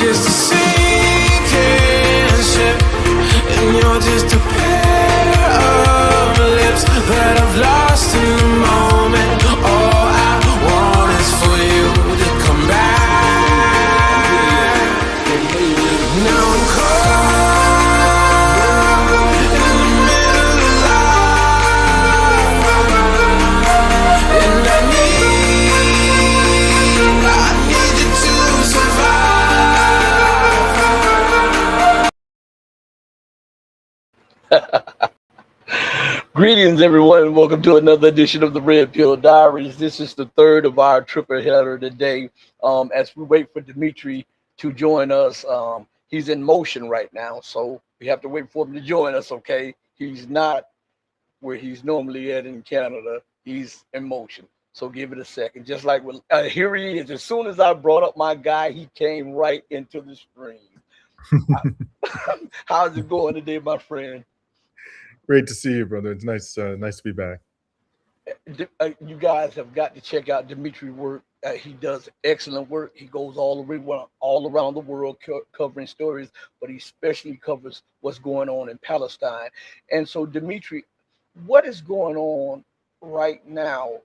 just a sinking ship, and you're just a pair of lips that I've lost in the moment. All I want is for you to come back. Now I'm caught in the middle of life, and I need you to survive. Greetings, everyone, and welcome to another edition of the Red Pill Diaries. This is the third of our triple header today. As we wait for Dimitri to join us, he's in motion right now, so we have to wait for him to join us. Okay, he's not where he's normally at in Canada. He's in motion, so give it a second. Just like here he is. As soon as I brought up my guy, he came right into the stream. How's it going today, my friend? Great to see you, brother. It's nice to be back. You guys have got to check out Dimitri's work. He does excellent work. He goes all around the world covering stories, but he especially covers what's going on in Palestine. And so, Dimitri, what is going on right now?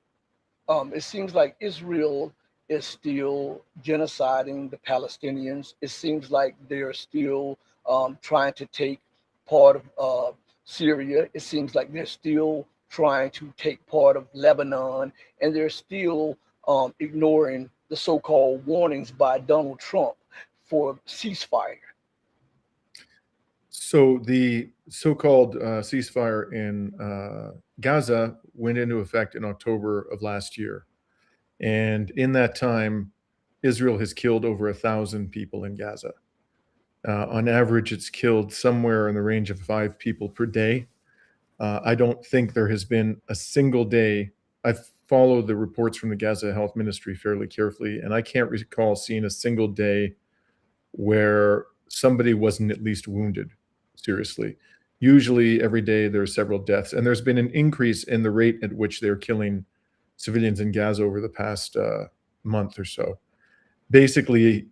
It seems like Israel is still genociding the Palestinians. It seems like they're still trying to take part of Syria. It seems like they're still trying to take part of Lebanon, and they're still ignoring the so-called warnings by Donald Trump for ceasefire. So the so-called ceasefire in Gaza went into effect in October of last year. And in that time, Israel has killed over 1,000 people in Gaza. On average, it's killed somewhere in the range of 5 people per day. I don't think there has been a single day. I've followed the reports from the Gaza Health Ministry fairly carefully, and I can't recall seeing a single day where somebody wasn't at least wounded seriously. Usually every day there are several deaths, and there's been an increase in the rate at which they're killing civilians in Gaza over the past month or so. Basically,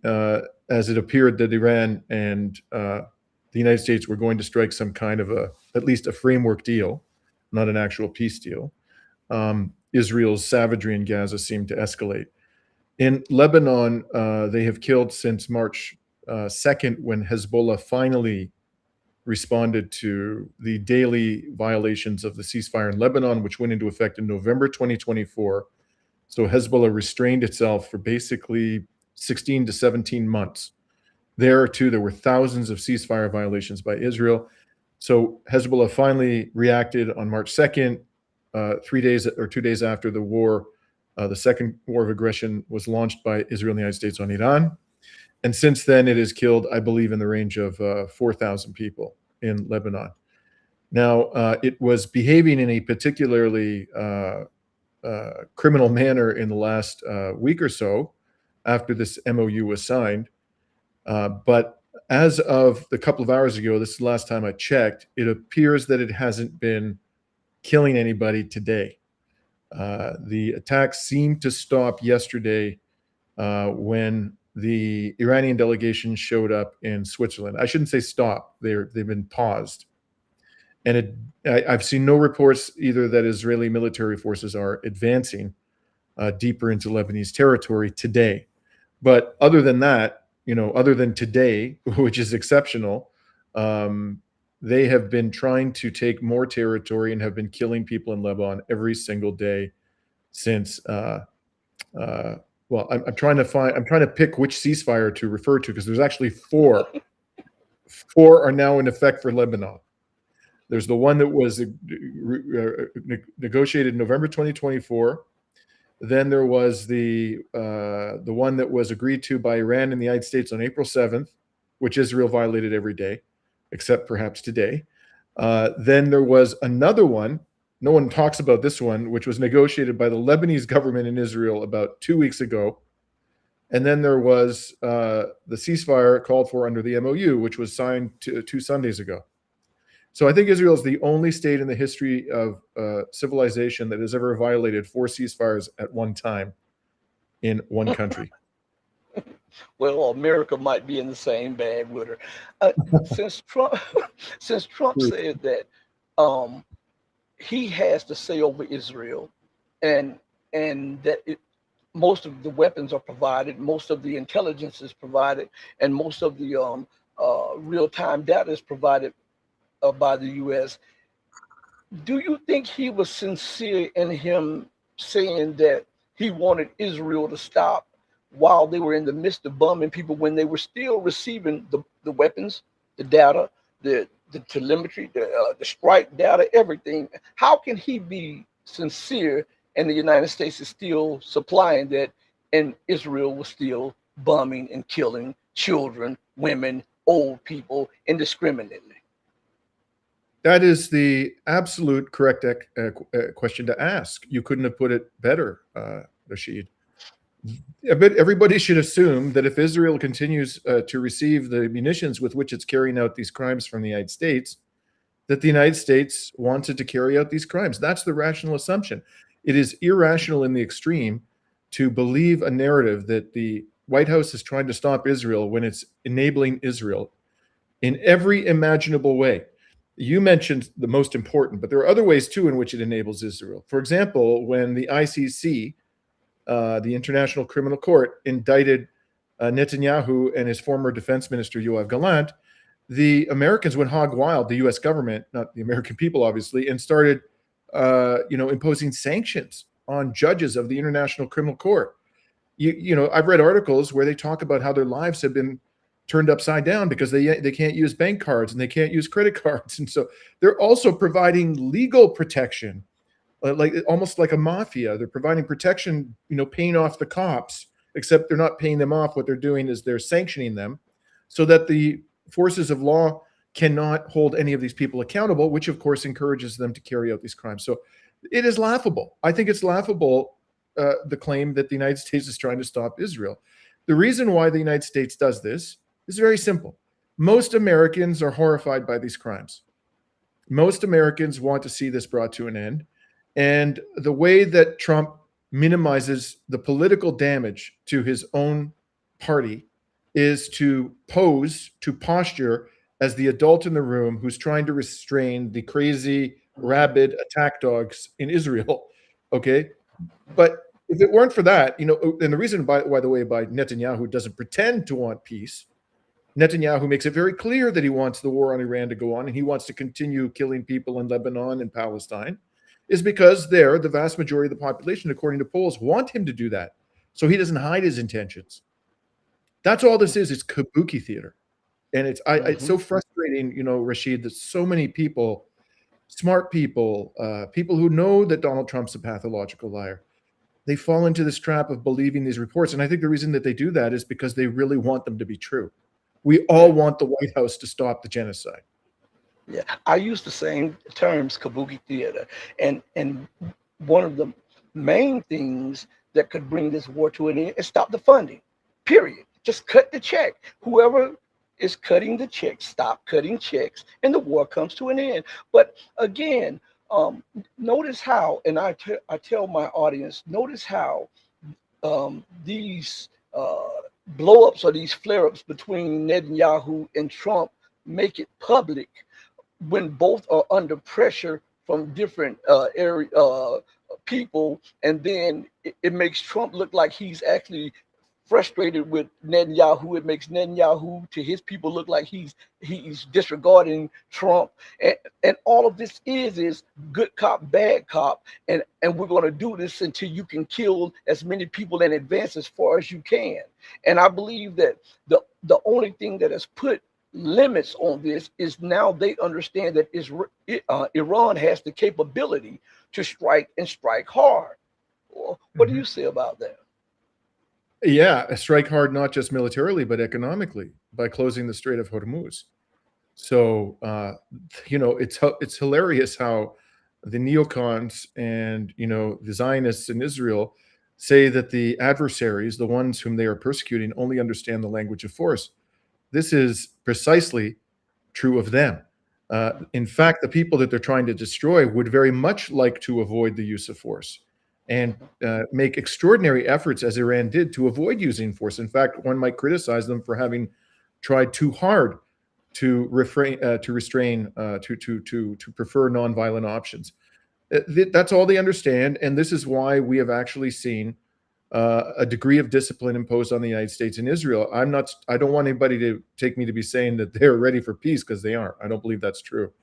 as it appeared that Iran and the United States were going to strike some kind of at least a framework deal, not an actual peace deal, Israel's savagery in Gaza seemed to escalate. In Lebanon, they have killed since March 2nd, when Hezbollah finally responded to the daily violations of the ceasefire in Lebanon, which went into effect in November 2024. So Hezbollah restrained itself for basically 16 to 17 months. There too, there were thousands of ceasefire violations by Israel. So Hezbollah finally reacted on March 2nd, 2 days after the war. The second war of aggression was launched by Israel and the United States on Iran. And since then, it has killed, I believe, in the range of 4,000 people in Lebanon. Now, it was behaving in a particularly criminal manner in the last week or so after this MOU was signed. But as of a couple of hours ago, this is the last time I checked, it appears that it hasn't been killing anybody today. The attacks seemed to stop yesterday when the Iranian delegation showed up in Switzerland. I shouldn't say stop, they've been paused. And I've seen no reports either that Israeli military forces are advancing deeper into Lebanese territory today. But other than that, other than today, which is exceptional, they have been trying to take more territory and have been killing people in Lebanon every single day since. Well, I'm trying to pick which ceasefire to refer to, because there's actually 4. 4 are now in effect for Lebanon. There's the one that was negotiated in November 2024. Then there was the one that was agreed to by Iran and the United States on April 7th, which Israel violated every day, except perhaps today. Then there was another one. No one talks about this one, which was negotiated by the Lebanese government in Israel about 2 weeks ago. And then there was the ceasefire called for under the MOU, which was signed 2 Sundays ago. So I think Israel is the only state in the history of civilization that has ever violated 4 ceasefires at one time in one country. Well, America might be in the same bag with her. Uh, since Trump, since Trump said that um, he has to say over Israel, and that most of the weapons are provided, most of the intelligence is provided, and most of the real time data is provided by the U.S. Do you think he was sincere in him saying that he wanted Israel to stop while they were in the midst of bombing people when they were still receiving the weapons, the data, the telemetry, the strike data, everything? How can he be sincere and the United States is still supplying that and Israel was still bombing and killing children, women, old people indiscriminately? That is the absolute correct question to ask. You couldn't have put it better, Rashid. But everybody should assume that if Israel continues to receive the munitions with which it's carrying out these crimes from the United States, that the United States wanted to carry out these crimes. That's the rational assumption. It is irrational in the extreme to believe a narrative that the White House is trying to stop Israel when it's enabling Israel in every imaginable way. You mentioned the most important, but there are other ways too in which it enables Israel. For example, when the ICC, the International Criminal Court, indicted Netanyahu and his former defense minister, Yoav Gallant, the Americans went hog wild, the US government, not the American people, obviously, and started imposing sanctions on judges of the International Criminal Court. I've read articles where they talk about how their lives have been turned upside down because they can't use bank cards and they can't use credit cards. And so they're also providing legal protection, like almost like a mafia. They're providing protection, paying off the cops, except they're not paying them off. What they're doing is they're sanctioning them so that the forces of law cannot hold any of these people accountable, which of course encourages them to carry out these crimes. So it is laughable. I think it's laughable, the claim that the United States is trying to stop Israel. The reason why the United States does this is very simple. Most Americans are horrified by these crimes. Most Americans want to see this brought to an end. And the way that Trump minimizes the political damage to his own party is to posture as the adult in the room who's trying to restrain the crazy, rabid attack dogs in Israel. Okay. But if it weren't for that, and the reason, by the way, by Netanyahu doesn't pretend to want peace, Netanyahu makes it very clear that he wants the war on Iran to go on and he wants to continue killing people in Lebanon and Palestine, is because the vast majority of the population, according to polls, want him to do that. So he doesn't hide his intentions. That's all this is. It's kabuki theater. And it's so frustrating, Rashid, that so many people, smart people, people who know that Donald Trump's a pathological liar, they fall into this trap of believing these reports. And I think the reason that they do that is because they really want them to be true. We all want the White House to stop the genocide. Yeah, I use the same terms, kabuki theater, and one of the main things that could bring this war to an end is stop the funding. Period. Just cut the check. Whoever is cutting the checks, stop cutting checks, and the war comes to an end. But again, notice how, and I tell my audience, notice how these blow-ups or these flare-ups between Netanyahu and Trump make it public when both are under pressure from different people, and then it makes Trump look like he's actually frustrated with Netanyahu. It makes Netanyahu to his people look like he's disregarding Trump, and all of this is good cop, bad cop, and we're going to do this until you can kill as many people and advance as far as you can. And I believe that the only thing that has put limits on this is now they understand that Iran has the capability to strike and strike hard. What do you say about that? Yeah, strike hard, not just militarily, but economically by closing the Strait of Hormuz. So, it's hilarious how the neocons and, the Zionists in Israel say that the adversaries, the ones whom they are persecuting, only understand the language of force. This is precisely true of them. In fact, the people that they're trying to destroy would very much like to avoid the use of force. and make extraordinary efforts, as Iran did, to avoid using force. In fact, one might criticize them for having tried too hard to restrain, to prefer nonviolent options. That's all they understand, and this is why we have actually seen a degree of discipline imposed on the United States and Israel. I don't want anybody to take me to be saying that they're ready for peace, because they aren't. I don't believe that's true.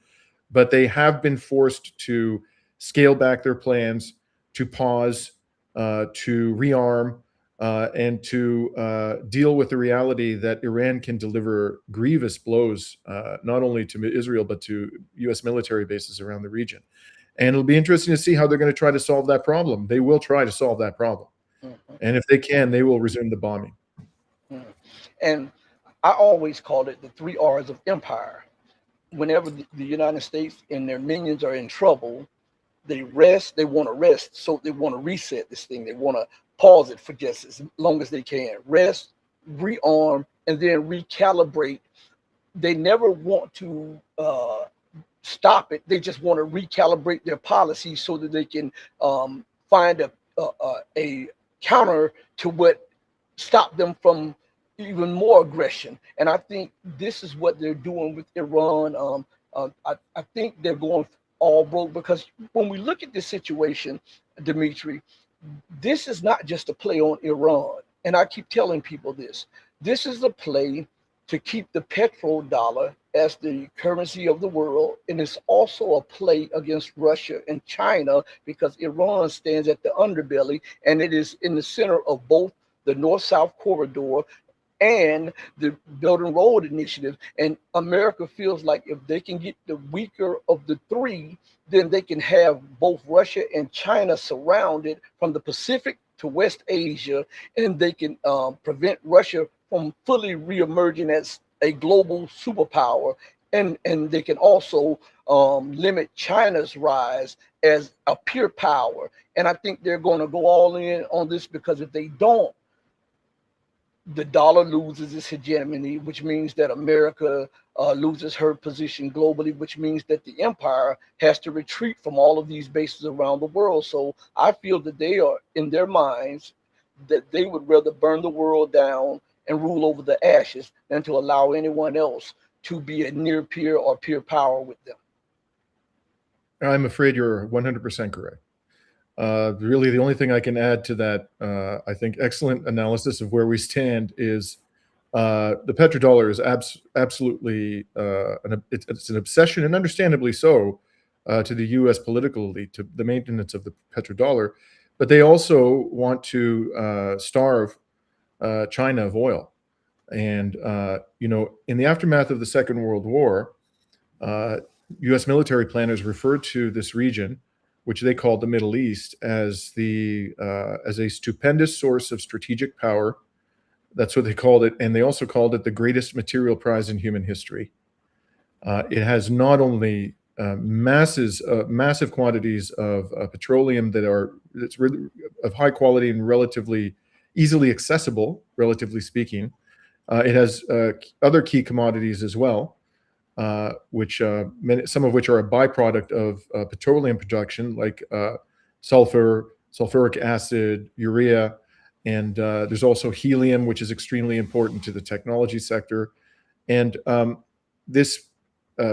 But they have been forced to scale back their plans, to pause, to rearm, and to deal with the reality that Iran can deliver grievous blows, not only to Israel, but to US military bases around the region. And it'll be interesting to see how they're going to try to solve that problem. They will try to solve that problem. And if they can, they will resume the bombing. And I always call it the 3 R's of empire. Whenever the United States and their minions are in trouble, they want to rest. So they want to reset this thing. They want to pause it for just as long as they can. Rest, rearm, and then recalibrate. They never want to stop it. They just want to recalibrate their policies so that they can find a counter to what stopped them from even more aggression. And I think this is what they're doing with Iran. I think they're going all broke, because when we look at this situation, Dimitri, this is not just a play on Iran. And I keep telling people this. This is a play to keep the petrodollar as the currency of the world. And it's also a play against Russia and China, because Iran stands at the underbelly, and it is in the center of both the North-South corridor and the Belt and Road Initiative. And America feels like if they can get the weaker of the three, then they can have both Russia and China surrounded from the Pacific to West Asia, and they can prevent Russia from fully reemerging as a global superpower. And they can also limit China's rise as a pure power. And I think they're going to go all in on this, because if they don't, the dollar loses its hegemony, which means that America loses her position globally, which means that the empire has to retreat from all of these bases around the world. So I feel that they are, in their minds, that they would rather burn the world down and rule over the ashes than to allow anyone else to be a near peer or peer power with them. I'm afraid you're 100% correct. Really, the only thing I can add to that, I think, excellent analysis of where we stand is the petrodollar is absolutely it's an obsession, and understandably so, to the U.S. political elite, to the maintenance of the petrodollar. But they also want to starve China of oil. And, in the aftermath of the Second World War, U.S. military planners referred to this region, which they called the Middle East, as a stupendous source of strategic power. That's what they called it. And they also called it the greatest material prize in human history. It has not only massive quantities of petroleum that's really of high quality and relatively easily accessible, relatively speaking. It has other key commodities as well, some of which are a byproduct of petroleum production, like sulfuric acid, urea, and there's also helium, which is extremely important to the technology sector. And this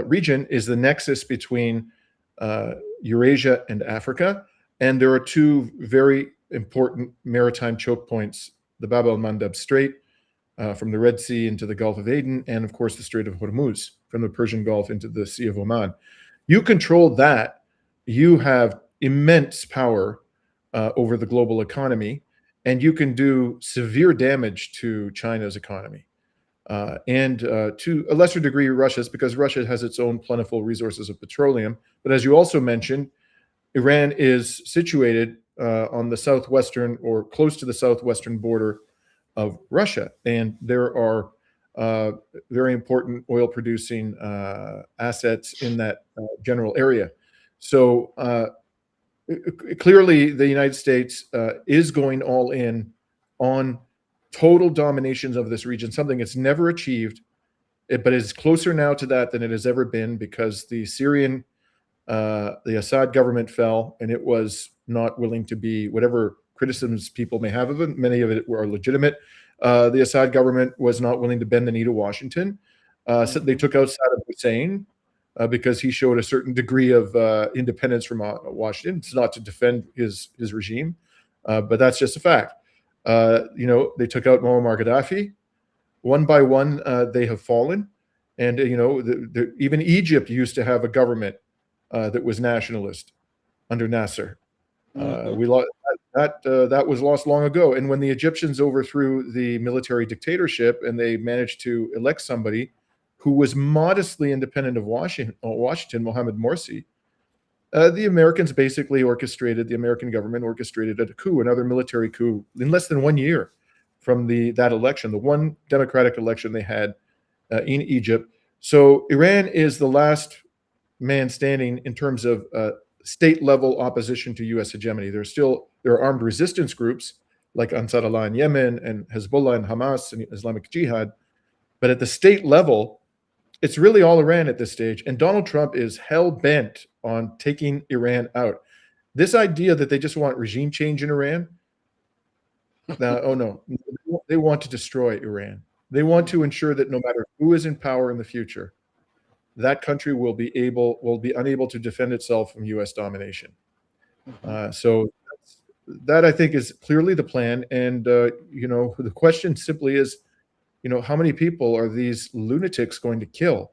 region is the nexus between Eurasia and Africa, and there are two very important maritime choke points: the Bab el-Mandeb Strait from the Red Sea into the Gulf of Aden, and of course the Strait of Hormuz from the Persian Gulf into the Sea of Oman. You control that, you have immense power over the global economy, and you can do severe damage to China's economy. And to a lesser degree, Russia's, because Russia has its own plentiful resources of petroleum. But as you also mentioned, Iran is situated on the southwestern, or close to the southwestern border of Russia. And there are very important oil producing assets in that general area. So clearly the United States is going all in on total dominations of this region, something it's never achieved, but is closer now to that than it has ever been, because the Syrian The Assad government fell, and it was not willing to be whatever criticisms people may have of it. Many of it were legitimate. The Assad government was not willing to bend the knee to Washington. So they Mhm. took out Saddam Hussein because he showed a certain degree of independence from Washington. It's not to defend his regime, but that's just a fact. They took out Muammar Gaddafi. One by one, they have fallen. And even Egypt used to have a government that was nationalist under Nasser. Mhm. We lost that was lost long ago. And when the Egyptians overthrew the military dictatorship and they managed to elect somebody who was modestly independent of Washington, Mohammed Morsi, the Americans basically the American government orchestrated a coup, another military coup, in less than 1 year from that election, the one democratic election they had in Egypt. So Iran is the last man standing in terms of state level opposition to U.S. hegemony. There are armed resistance groups like Ansar Allah in Yemen and Hezbollah and Hamas and Islamic Jihad, but at the state level, it's really all Iran at this stage. And Donald Trump is hell bent on taking Iran out. This idea that they just want regime change in Iran, oh no, they want to destroy Iran. They want to ensure that no matter who is in power in the future, that country will be unable to defend itself from U.S. domination. Mhm. So that I think is clearly the plan. And the question simply is, how many people are these lunatics going to kill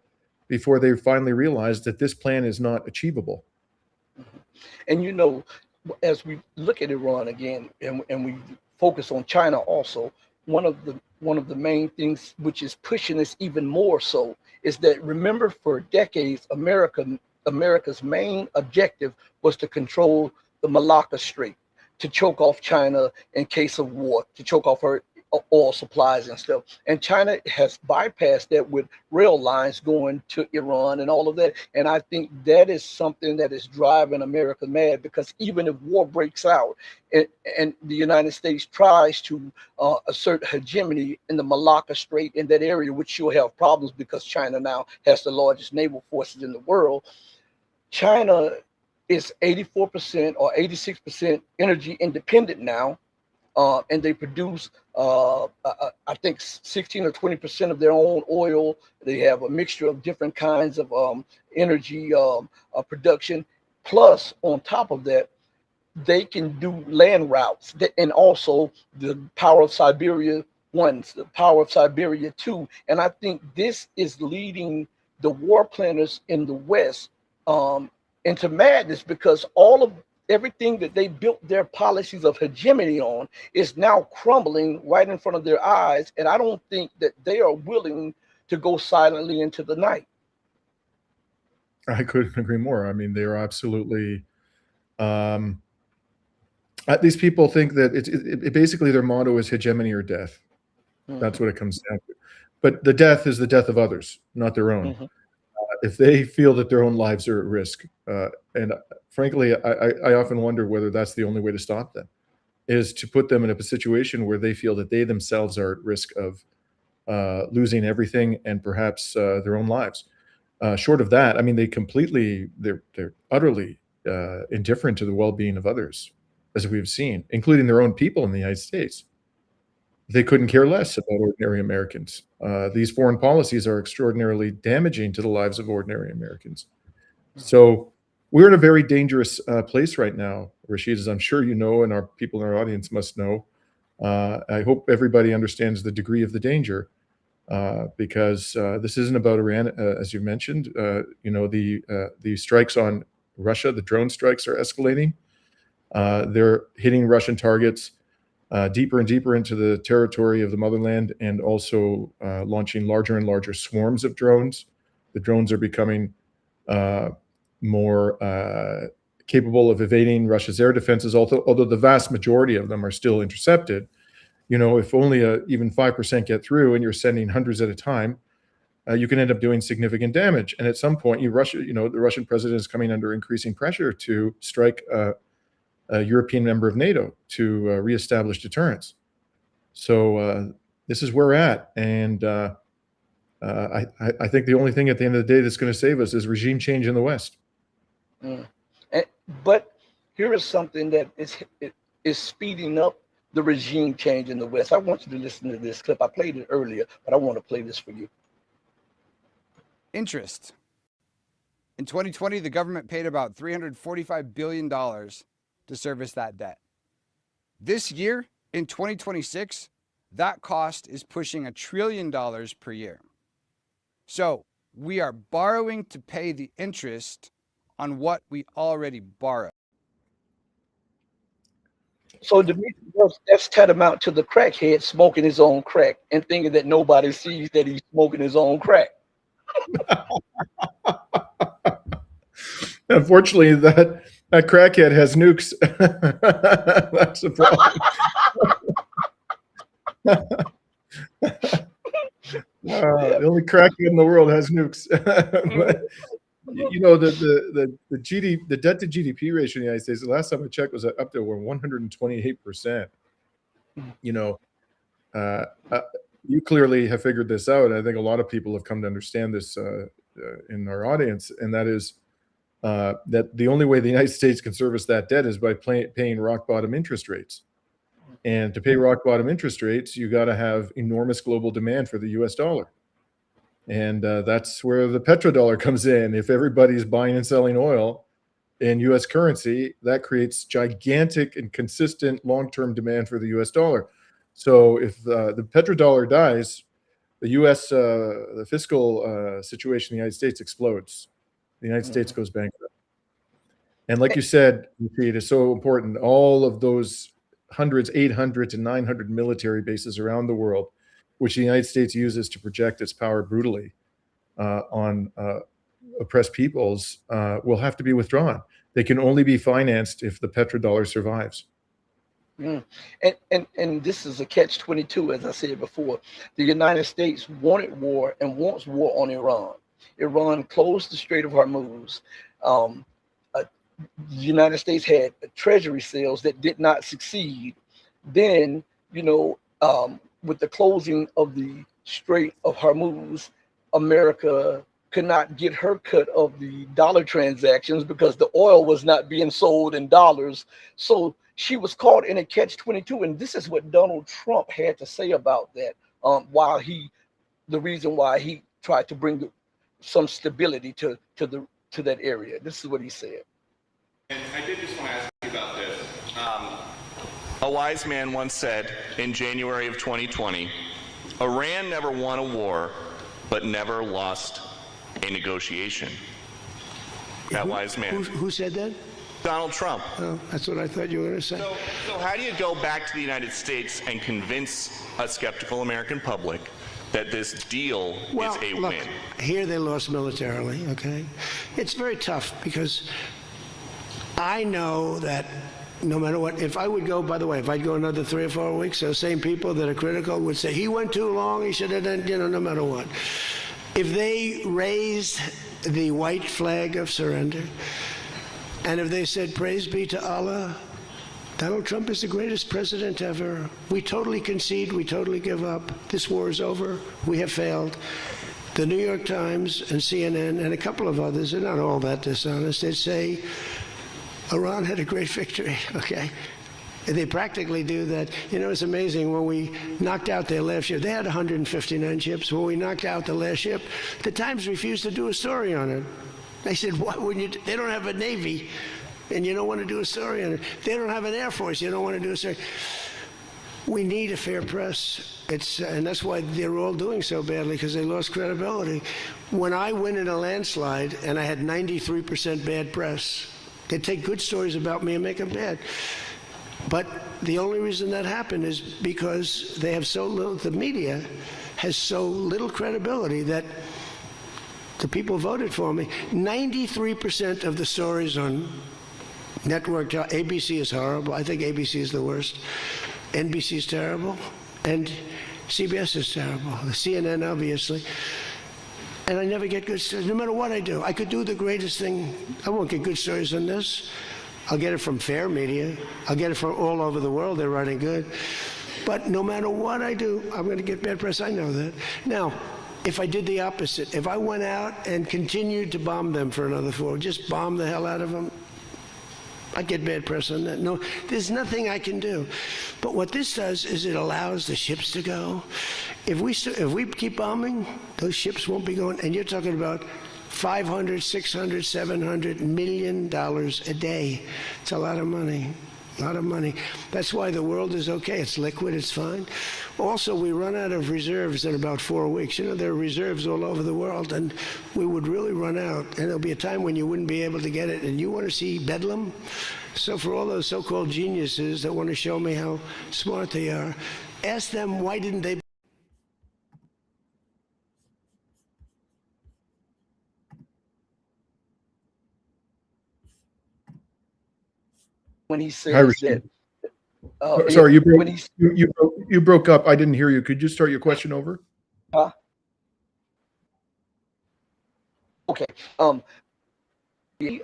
before they finally realize that this plan is not achievable? And as we look at Iran again, and we focus on China also, one of the main things which is pushing this even more so is that, remember, for decades, America's main objective was to control the Malacca Strait, to choke off China in case of war, to choke off her oil supplies and stuff. And China has bypassed that with rail lines going to Iran and all of that. And I think that is something that is driving America mad, because even if war breaks out and the United States tries to assert hegemony in the Malacca Strait, in that area, which she'll have problems because China now has the largest naval forces in the world. China is 84% or 86% energy independent now, and they produce, I think, 16 or 20% of their own oil. They have a mixture of different kinds of energy production. Plus, on top of that, they can do land routes, and also the Power of Siberia 1, the Power of Siberia 2. And I think this is leading the war planners in the West into madness, because all of everything that they built their policies of hegemony on is now crumbling right in front of their eyes. And I don't think that they are willing to go silently into the night. I couldn't agree more. I mean, they are absolutely. Um, these people think that basically their motto is hegemony or death. That's Mhm, what it comes down to. But the death is the death of others, not their own. mhm, If they feel that their own lives are at risk, and frankly, I often wonder whether that's the only way to stop them, is to put them in a situation where they feel that they themselves are at risk of losing everything and perhaps their own lives. Short of that, I mean, they're utterly indifferent to the well-being of others, as we've seen, including their own people in the United States. They couldn't care less about ordinary Americans. These foreign policies are extraordinarily damaging to the lives of ordinary Americans. mhm. So we're in a very dangerous place right now, Rashid, as I'm sure you know, and our people in our audience must know. I hope everybody understands the degree of the danger, because this isn't about Iran, as you mentioned. The strikes on Russia, the drone strikes, are escalating. They're hitting Russian targets deeper and deeper into the territory of the motherland, and also launching larger and larger swarms of drones. The drones are becoming uh, more capable of evading Russia's air defenses, although the vast majority of them are still intercepted. If only even 5% get through and you're sending hundreds at a time, you can end up doing significant damage. And at some point, the Russian president is coming under increasing pressure to strike a European member of NATO to reestablish deterrence. So this is where we're at, and I think the only thing at the end of the day that's going to save us is regime change in the West. Mm. And, but here is something that is speeding up the regime change in the West. I want you to listen to this clip. I played it earlier, but I want to play this for you. Interest. In 2020, the government paid about $345 billion to service that debt. This year, in 2026, that cost is pushing $1 trillion per year. So we are borrowing to pay the interest on what we already borrowed. So that's tantamount to the crackhead smoking his own crack and thinking that nobody sees that he's smoking his own crack. Unfortunately, that crackhead has nukes. That's the problem. The only crackhead in the world has nukes. But, you know, the debt to GDP ratio in the United States, the last time I checked, was up to 128%. You know, you clearly have figured this out. I think a lot of people have come to understand this in our audience, and that is that the only way the United States can service that debt is by paying rock bottom interest rates. And to pay rock bottom interest rates, you got to have enormous global demand for the US dollar. And that's where the petrodollar comes in. If everybody's buying and selling oil in US currency, that creates gigantic and consistent long-term demand for the US dollar. So if the petrodollar dies, the US, the fiscal situation in the United States explodes. The United States goes bankrupt. And like you said, it is so important. All of those hundreds, 800 to 900 military bases around the world, which the United States uses to project its power brutally on oppressed peoples, will have to be withdrawn. They can only be financed if the petrodollar survives. Mm. And this is a catch-22, as I said before. The United States wanted war and wants war on Iran. Iran closed the Strait of Hormuz. The United States had treasury sales that did not succeed. Then, you know, with the closing of the Strait of Hormuz, America could not get her cut of the dollar transactions because the oil was not being sold in dollars. So she was caught in a catch-22. And this is what Donald Trump had to say about that, the reason why he tried to bring some stability to that area. This is what he said. And I did just want to ask you about this. A wise man once said in January of 2020, Iran never won a war, but never lost a negotiation. That wise man. Who said that? Donald Trump. Oh, that's what I thought you were going to say. So how do you go back to the United States and convince a skeptical American public that this deal is a look, win? Here they lost militarily, okay? It's very tough because I know that no matter what, if I would go, by the way, if I'd go another 3 or 4 weeks, those same people that are critical would say, he went too long, he should have done, you know, no matter what. If they raised the white flag of surrender, and if they said, praise be to Allah, Donald Trump is the greatest president ever. We totally concede, we totally give up. This war is over, we have failed. The New York Times and CNN and a couple of others, they're not all that dishonest, they say, Iran had a great victory, okay? And they practically do that. You know, it's amazing. When we knocked out their last ship, they had 159 ships. When we knocked out the last ship, the Times refused to do a story on it. They said, why wouldn't you? They don't have a Navy, and you don't want to do a story on it. They don't have an Air Force, you don't want to do a story. We need a fair press. And that's why they're all doing so badly, because they lost credibility. When I win in a landslide, and I had 93% bad press, they take good stories about me and make them bad. But the only reason that happened is because they have so little, the media has so little credibility that the people voted for me. 93% of the stories on network, ABC is horrible. I think ABC is the worst. NBC is terrible. And CBS is terrible. CNN, obviously. And I never get good stories, no matter what I do. I could do the greatest thing. I won't get good stories on this. I'll get it from fair media. I'll get it from all over the world. They're writing good. But no matter what I do, I'm going to get bad press. I know that. Now, if I did the opposite, if I went out and continued to bomb them for another 4, just bomb the hell out of them, I'd get bad press on that. No, there's nothing I can do. But what this does is it allows the ships to go. If we keep bombing, those ships won't be going. And you're talking about $500, $600, $700 million a day. It's a lot of money. A lot of money. That's why the world is okay. It's liquid. It's fine. Also, we run out of reserves in about 4 weeks. You know, there are reserves all over the world, and we would really run out. And there'll be a time when you wouldn't be able to get it. And you want to see bedlam? So for all those so-called geniuses that want to show me how smart they are, ask them why didn't they. When he Hi, says Rashid. that, Sorry, when he's you broke up. I didn't hear you. Could you start your question over? okay. He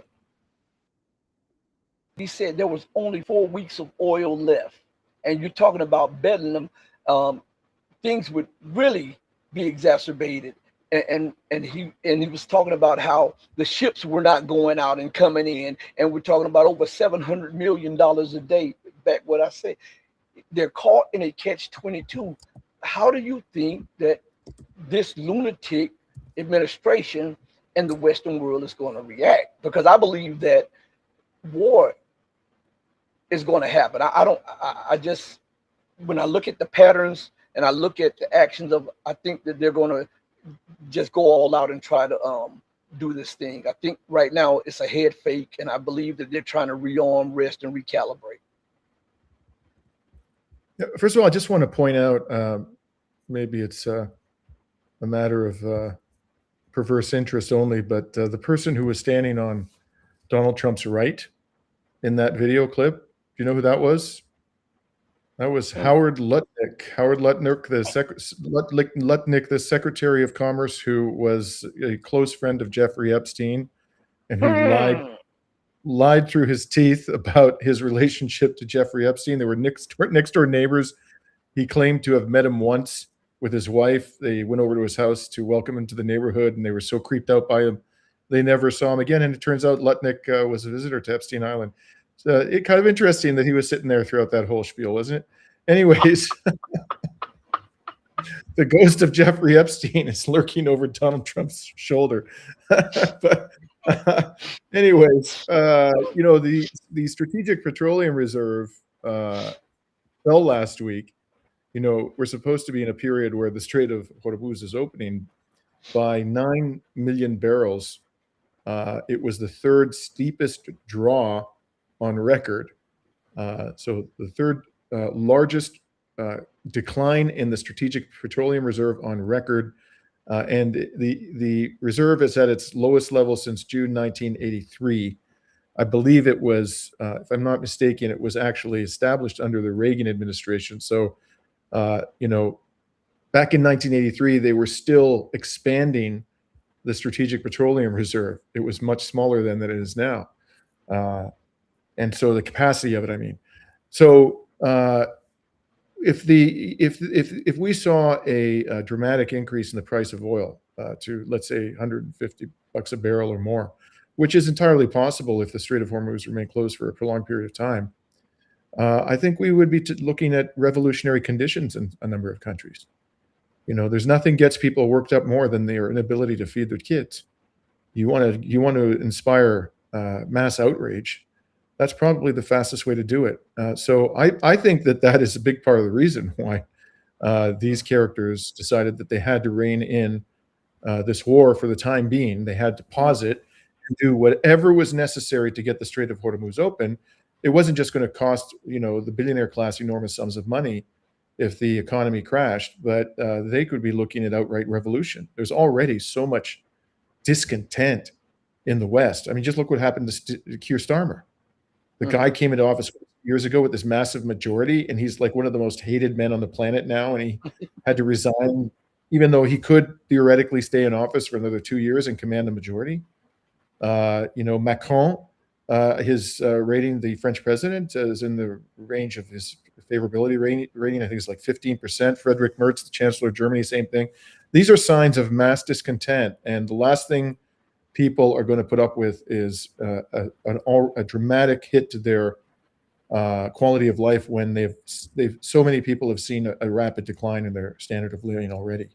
said there was only 4 weeks of oil left, and you're talking about bedlam. Things would really be exacerbated. And he was talking about how the ships were not going out and coming in, and we're talking about over $700 million a day. Back what I said, they're caught in a catch-22. How do you think that this lunatic administration and the Western world is going to react? Because I believe that war is going to happen. I just, when I look at the patterns and I look at the actions of, I think that they're going to just go all out and try to do this thing. I think right now it's a head fake, and I believe that they're trying to rearm, rest, and recalibrate. First of all, I just want to point out, maybe it's a matter of perverse interest only, but the person who was standing on Donald Trump's right in that video clip, do you know who that was? That was Howard Lutnick. Howard Lutnick, the Secretary of Commerce, who was a close friend of Jeffrey Epstein, and who lied through his teeth about his relationship to Jeffrey Epstein. They were next door neighbors. He claimed to have met him once with his wife. They went over to his house to welcome him to the neighborhood, and they were so creeped out by him, they never saw him again. And it turns out Lutnick was a visitor to Epstein Island. So it's kind of interesting that he was sitting there throughout that whole spiel, wasn't it? Anyways, the ghost of Jeffrey Epstein is lurking over Donald Trump's shoulder. But anyways, you know, the Strategic Petroleum Reserve fell last week. You know, we're supposed to be in a period where the Strait of Hormuz is opening by 9 million barrels. It was the third steepest draw on record. So the third largest decline in the Strategic Petroleum Reserve on record. And the reserve is at its lowest level since June 1983. I believe it was, if I'm not mistaken, it was actually established under the Reagan administration. So, you know, back in 1983, they were still expanding the Strategic Petroleum Reserve. It was much smaller than that it is now. And so the capacity of it, I mean. So if we saw a dramatic increase in the price of oil to, let's say, $150 a barrel or more, which is entirely possible if the Strait of Hormuz remained closed for a prolonged period of time, I think we would be to looking at revolutionary conditions in a number of countries. You know, there's nothing gets people worked up more than their inability to feed their kids. You want to inspire mass outrage. That's probably the fastest way to do it. So I think that is a big part of the reason why these characters decided that they had to rein in this war for the time being. They had to pause it and do whatever was necessary to get the Strait of Hormuz open. It wasn't just going to cost, you know, the billionaire class enormous sums of money if the economy crashed, but they could be looking at outright revolution. There's already so much discontent in the West. I mean, just look what happened to Keir Starmer. The guy came into office years ago with this massive majority, and he's like one of the most hated men on the planet now, and he had to resign, even though he could theoretically stay in office for another 2 years and command a majority. You know, Macron, his rating, the French president, is in the range of his favorability rating. I think it's like 15%. Friedrich Merz, the Chancellor of Germany, same thing. These are signs of mass discontent. And the last thing people are going to put up with is a dramatic hit to their quality of life when so many people have seen a rapid decline in their standard of living already.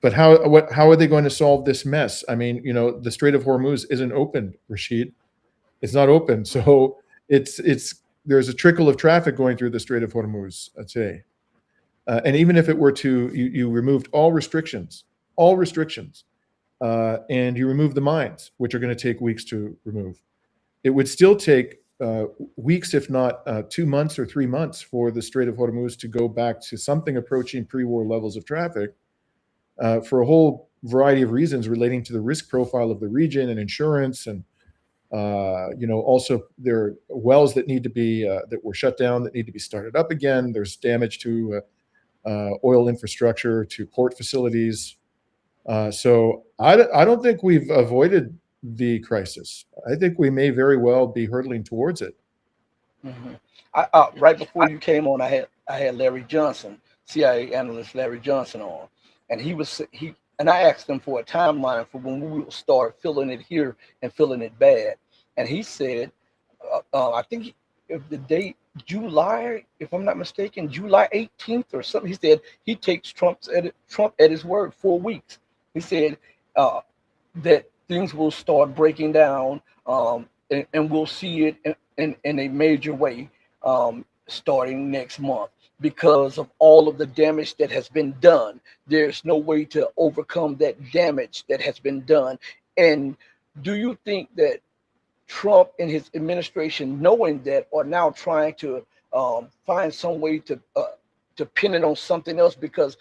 But how are they going to solve this mess? I mean, the Strait of Hormuz isn't open, Rashid. It's not open, so there's a trickle of traffic going through the Strait of Hormuz today. And even if it were to you removed all restrictions, and you remove the mines, which are going to take weeks to remove, it would still take weeks, if not 2 months or 3 months, for the Strait of Hormuz to go back to something approaching pre-war levels of traffic, for a whole variety of reasons relating to the risk profile of the region and insurance, and also there are wells that need to be that were shut down that need to be started up again. There's damage to oil infrastructure, to port facilities. So I don't think we've avoided the crisis. I think we may very well be hurtling towards it. Mm-hmm. Right before you came on, I had Larry Johnson, CIA analyst Larry Johnson, on, and I asked him for a timeline for when we will start feeling it here and feeling it bad, and he said, I think if the date July, if I'm not mistaken, July 18th or something. He said he takes Trump at his word, 4 weeks. He said that things will start breaking down, and we'll see it in a major way starting next month, because of all of the damage that has been done. There's no way to overcome that damage that has been done. And do you think that Trump and his administration, knowing that, are now trying to find some way to pin it on something else? Because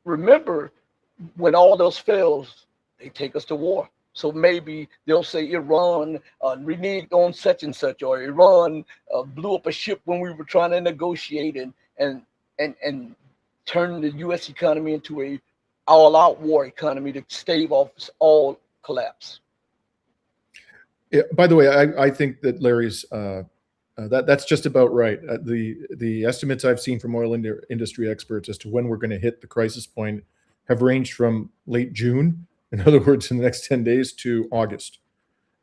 remember, when all else fails, they take us to war. So maybe they'll say Iran reneged on such and such, or Iran blew up a ship when we were trying to negotiate, and turn the U.S. economy into a all-out war economy to stave off all collapse. Yeah, by the way, I think that Larry's that's just about right. The estimates I've seen from oil industry experts as to when we're going to hit the crisis point have ranged from late June, in other words, in the next 10 days, to August.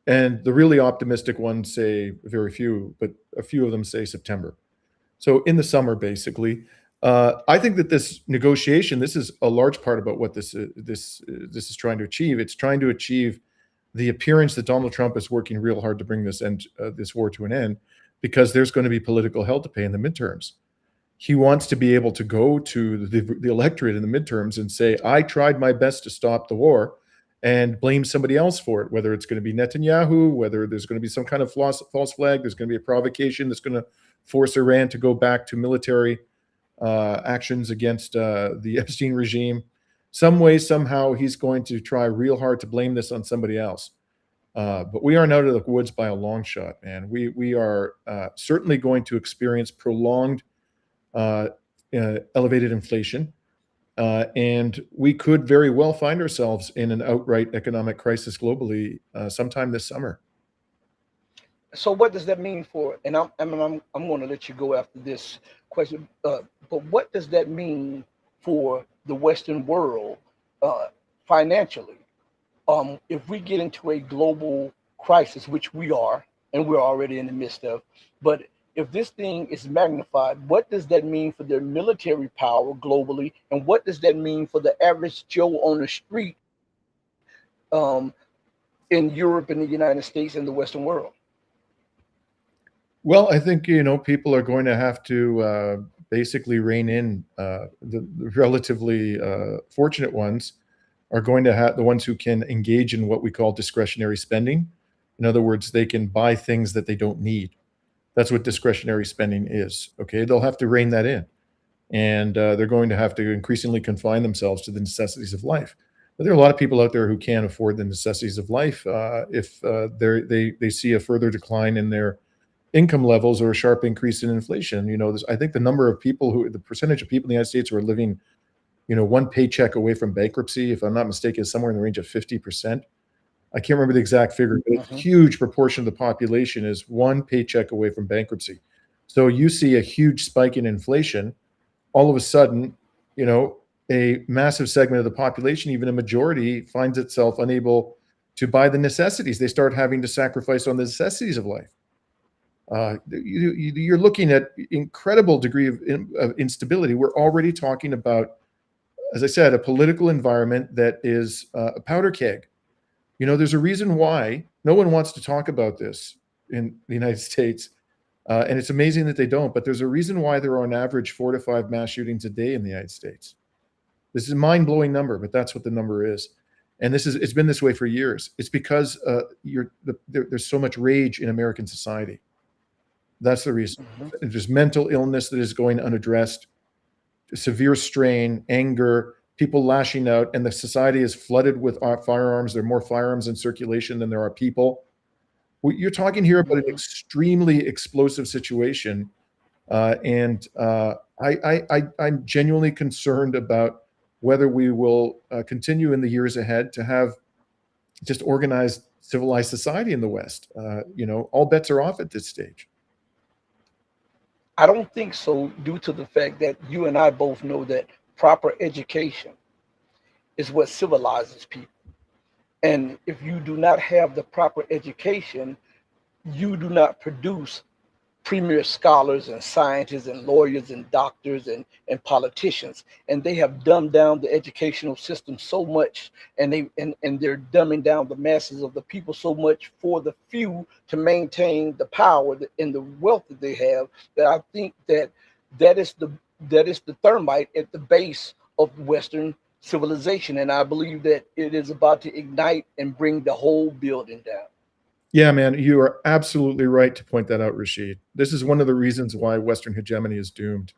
And the really optimistic ones say very few, but a few of them say September. So in the summer, basically. I think that this negotiation, this is a large part about what this is trying to achieve. It's trying to achieve the appearance that Donald Trump is working real hard to bring this war to an end, because there's going to be political hell to pay in the midterms. He wants to be able to go to the electorate in the midterms and say, I tried my best to stop the war, and blame somebody else for it, whether it's going to be Netanyahu, whether there's going to be some kind of false flag, there's going to be a provocation that's going to force Iran to go back to military actions against the Epstein regime. Some way, somehow, he's going to try real hard to blame this on somebody else. But we aren't out of the woods by a long shot, man. We are certainly going to experience prolonged elevated inflation. And we could very well find ourselves in an outright economic crisis globally sometime this summer. So what does that mean for? And I'm going to let you go after this question. But what does that mean for the Western world financially? If we get into a global crisis, which we are, and we're already in the midst of, but if this thing is magnified, what does that mean for their military power globally? And what does that mean for the average Joe on the street in Europe and the United States and the Western world? Well, I think, people are going to have to basically rein in the relatively fortunate ones are going to have the ones who can engage in what we call discretionary spending. In other words, they can buy things that they don't need. That's what discretionary spending is. Okay, they'll have to rein that in, and they're going to have to increasingly confine themselves to the necessities of life. But there are a lot of people out there who can't afford the necessities of life if they see a further decline in their income levels or a sharp increase in inflation. I think the percentage of people in the United States who are living, one paycheck away from bankruptcy, if I'm not mistaken, is somewhere in the range of 50%. I can't remember the exact figure, but a huge proportion of the population is one paycheck away from bankruptcy. So you see a huge spike in inflation. All of a sudden, you know, a massive segment of the population, even a majority, finds itself unable to buy the necessities. They start having to sacrifice on the necessities of life. You're looking at incredible degree of instability. We're already talking about, as I said, a political environment that is a powder keg. You know, there's a reason why no one wants to talk about this in the United States. And it's amazing that they don't, but there's a reason why there are on average 4 to 5 mass shootings a day in the United States. This is a mind-blowing number, but that's what the number is. And it's been this way for years. It's because there's so much rage in American society. That's the reason. There's mental illness that is going unaddressed, severe strain, anger, people lashing out, and the society is flooded with firearms. There are more firearms in circulation than there are people. You're talking here about an extremely explosive situation, and I'm genuinely concerned about whether we will continue in the years ahead to have just organized, civilized society in the West. You know, all bets are off at this stage. I don't think so, due to the fact that you and I both know that proper education is what civilizes people. And if you do not have the proper education, you do not produce premier scholars and scientists and lawyers and doctors and politicians. And they have dumbed down the educational system so much, and they're dumbing down the masses of the people so much for the few to maintain the power and the wealth that they have, that I think that is the thermite at the base of Western civilization. And I believe that it is about to ignite and bring the whole building down. Yeah, man, you are absolutely right to point that out, Rashid. This is one of the reasons why Western hegemony is doomed.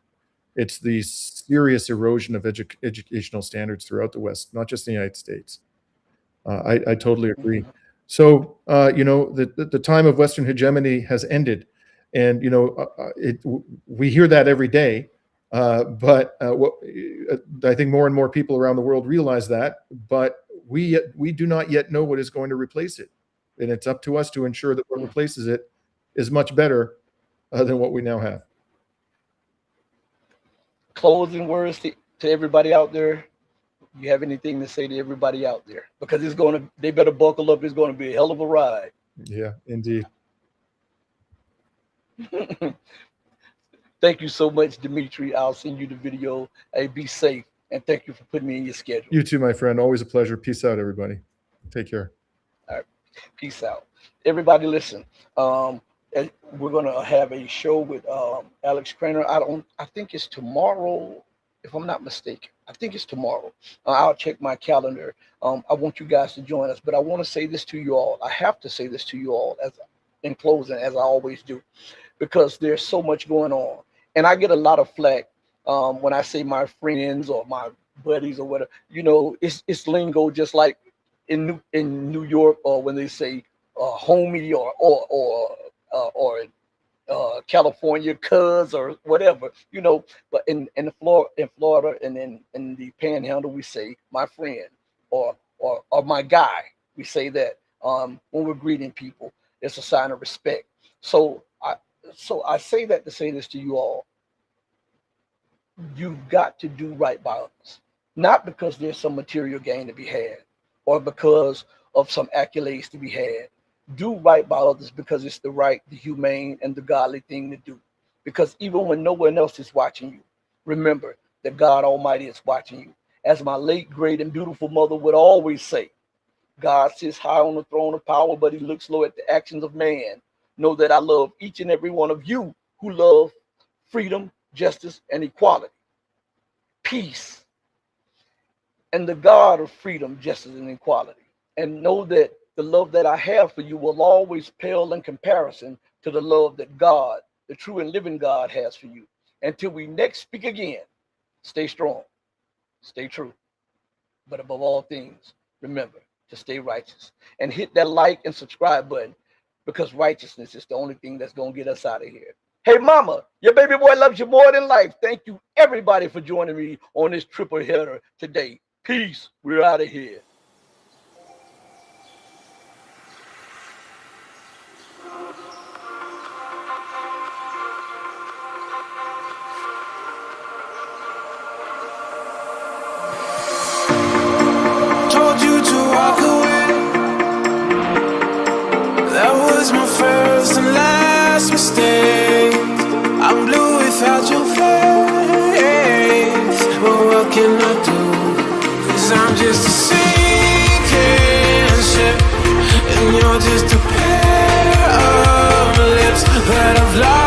It's the serious erosion of educational standards throughout the West, not just the United States. I totally agree. So, you know, the time of Western hegemony has ended. And, you know, we hear that every day. But I think more and more people around the world realize that. But we do not yet know what is going to replace it. And it's up to us to ensure that what replaces it is much better than what we now have. Closing words to everybody out there. You have anything to say to everybody out there? Because they better buckle up. It's going to be a hell of a ride. Yeah, indeed. Thank you so much, Dimitri. I'll send you the video. Hey, be safe. And thank you for putting me in your schedule. You too, my friend. Always a pleasure. Peace out, everybody. Take care. All right. Peace out. Everybody listen. We're going to have a show with Alex Craner. I think it's tomorrow, if I'm not mistaken. I think it's tomorrow. I'll check my calendar. I want you guys to join us, but I want to say this to you all. I have to say this to you all in closing, as I always do, because there's so much going on. And I get a lot of flack when I say my friends or my buddies or whatever. You know, it's lingo, just like in New York, or when they say homie or California cuz or whatever, you know. But in Florida and in the Panhandle, we say my friend or my guy. We say that when we're greeting people. It's a sign of respect. So I say that to say this to you all. You've got to do right by others, not because there's some material gain to be had or because of some accolades to be had. Do right by others because it's the right, the humane, and the godly thing to do. Because even when no one else is watching you, remember that God Almighty is watching you. As my late, great, and beautiful mother would always say, God sits high on the throne of power, but he looks low at the actions of man. Know that I love each and every one of you who love freedom, justice, and equality, peace, and the God of freedom, justice, and equality. And know that the love that I have for you will always pale in comparison to the love that God, the true and living God, has for you. Until we next speak again, stay strong, stay true, but above all things, remember to stay righteous. And hit that like and subscribe button, because righteousness is the only thing that's going to get us out of here. Hey, mama, your baby boy loves you more than life. Thank you, everybody, for joining me on this triple header today. Peace. We're out of here. can I do? 'Cause I'm just a sinking ship, and you're just a pair of lips that I've lost.